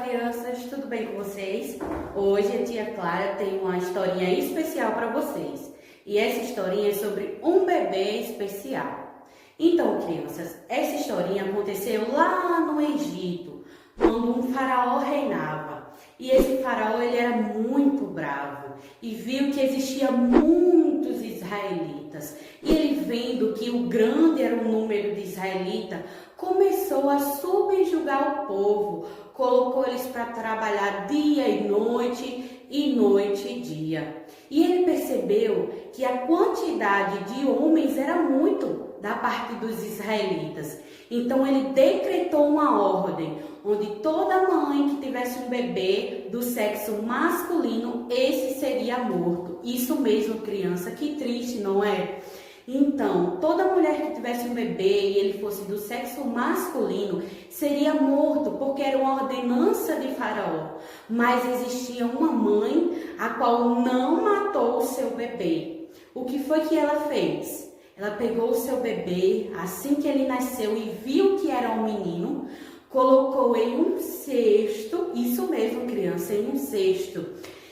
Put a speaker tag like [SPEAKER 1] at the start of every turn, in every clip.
[SPEAKER 1] crianças, tudo bem com vocês? Hoje a tia Clara tem uma historinha especial para vocês. E essa historinha é sobre um bebê especial. Então, crianças, essa historinha aconteceu lá no Egito, quando um faraó reinava. E esse faraó ele era muito bravo e viu que existia muitos israelitas. E ele vendo que o grande era o número de israelitas, começou a subjugar o povo, colocou eles para trabalhar dia e noite e dia. E ele percebeu que a quantidade de homens era muito da parte dos israelitas. Então ele decretou uma ordem, onde toda mãe que tivesse um bebê do sexo masculino, esse seria morto. Isso mesmo, criança, que triste, não é? Então, toda mulher que tivesse um bebê e ele fosse do sexo masculino, seria morto, porque era uma ordenança de Faraó. Mas existia uma mãe a qual não matou o seu bebê. O que foi que ela fez? Ela pegou o seu bebê, assim que ele nasceu e viu que era um menino, colocou em um cesto, isso mesmo, criança, em um cesto,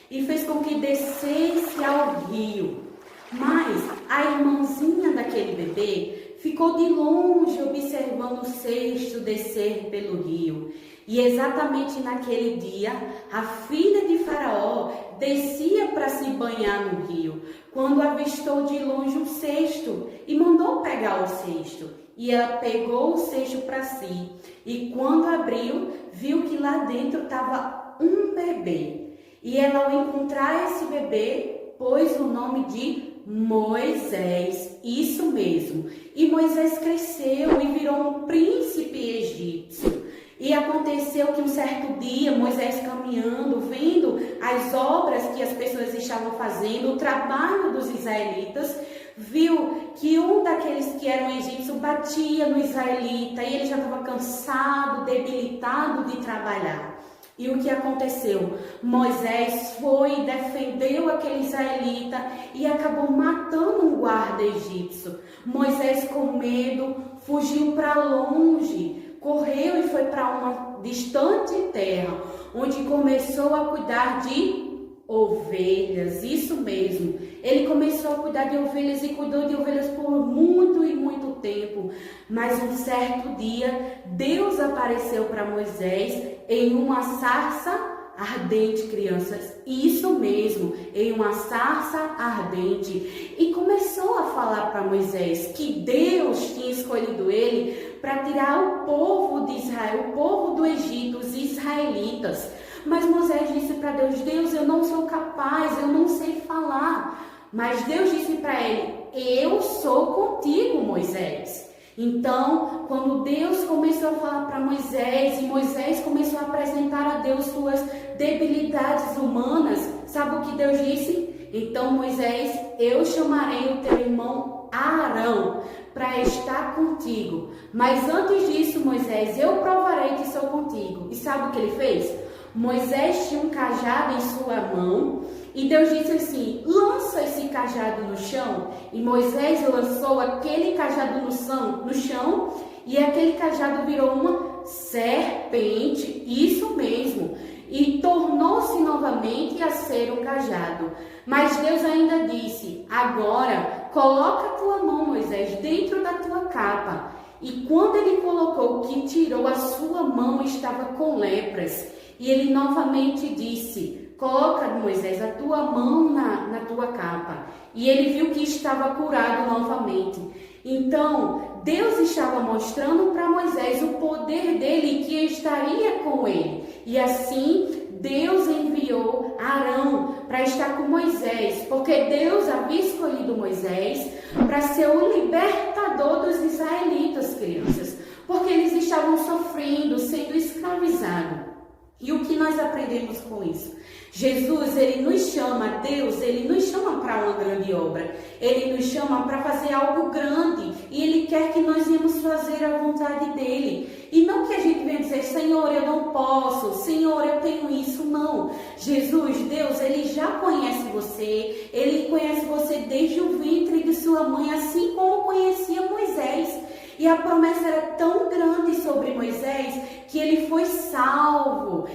[SPEAKER 1] e fez com que descesse ao rio. Mas a irmãzinha daquele bebê ficou de longe observando o cesto descer pelo rio. E exatamente naquele dia, a filha de Faraó descia para se banhar no rio, quando avistou de longe um cesto e mandou pegar o cesto. E ela pegou o cesto para si e quando abriu, viu que lá dentro estava um bebê. E ela, ao encontrar esse bebê, pôs o nome de Moisés, isso mesmo. E Moisés cresceu e virou um príncipe egípcio. E aconteceu que um certo dia, Moisés caminhando, vendo as obras que as pessoas estavam fazendo, o trabalho dos israelitas, viu que um daqueles que eram egípcios batia no israelita e ele já estava cansado, debilitado de trabalhar. E o que aconteceu? Moisés foi e defendeu aquele israelita e acabou matando um guarda egípcio. Moisés, com medo, fugiu para longe, correu e foi para uma distante terra, onde começou a cuidar de ovelhas, isso mesmo. Ele começou a cuidar de ovelhas e cuidou de ovelhas por muito e muito tempo. Mas um certo dia, Deus apareceu para Moisés em uma sarça ardente, crianças. Isso mesmo, em uma sarça ardente. E começou a falar para Moisés que Deus tinha escolhido ele para tirar o povo de Israel, o povo do Egito, os israelitas. Mas Moisés disse para Deus: Deus, eu não sou capaz, eu não sei falar. Mas Deus disse para ele: eu sou contigo, Moisés. Então, quando Deus começou a falar para Moisés, e Moisés começou a apresentar a Deus suas debilidades humanas, sabe o que Deus disse? Então, Moisés, eu chamarei o teu irmão Arão para estar contigo. Mas antes disso, Moisés, eu provarei que sou contigo. E sabe o que ele fez? Moisés tinha um cajado em sua mão e Deus disse assim: lança esse cajado no chão. E Moisés lançou aquele cajado no chão e aquele cajado virou uma serpente, isso mesmo, e tornou-se novamente a ser um cajado. Mas Deus ainda disse: agora coloca a tua mão, Moisés, dentro da tua capa. E quando ele colocou, que tirou a sua mão, estava com lepras. E ele novamente disse: coloca, Moisés, a tua mão na tua capa. E ele viu que estava curado novamente. Então, Deus estava mostrando para Moisés o poder dele, que estaria com ele. E assim, Deus enviou Arão para estar com Moisés, porque Deus havia escolhido Moisés para ser o libertador dos israelitas, crianças, porque eles estavam sofrendo, sendo escravizados. E o que nós aprendemos com isso? Jesus, ele nos chama, Deus, ele nos chama para uma grande obra. Ele nos chama para fazer algo grande. E ele quer que nós venhamos fazer a vontade dele. E não que a gente venha dizer: Senhor, eu não posso, Senhor, eu tenho isso. Não. Jesus, Deus, ele já conhece você. Ele conhece você desde o ventre de sua mãe, assim como conhecia Moisés. E E a promessa era tão grande sobre Moisés que ele foi salvo.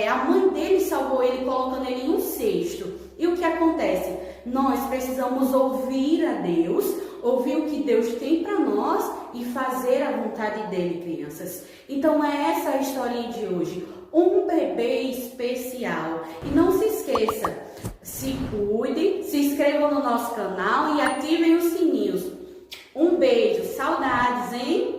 [SPEAKER 1] A mãe dele salvou ele, colocando ele em um cesto. E o que acontece? Nós precisamos ouvir a Deus, ouvir o que Deus tem para nós e fazer a vontade dele, crianças. Então é essa a historinha de hoje. Um bebê especial. E não se esqueça, se cuide, se inscrevam no nosso canal e ativem os sininhos. Um beijo, saudades, hein?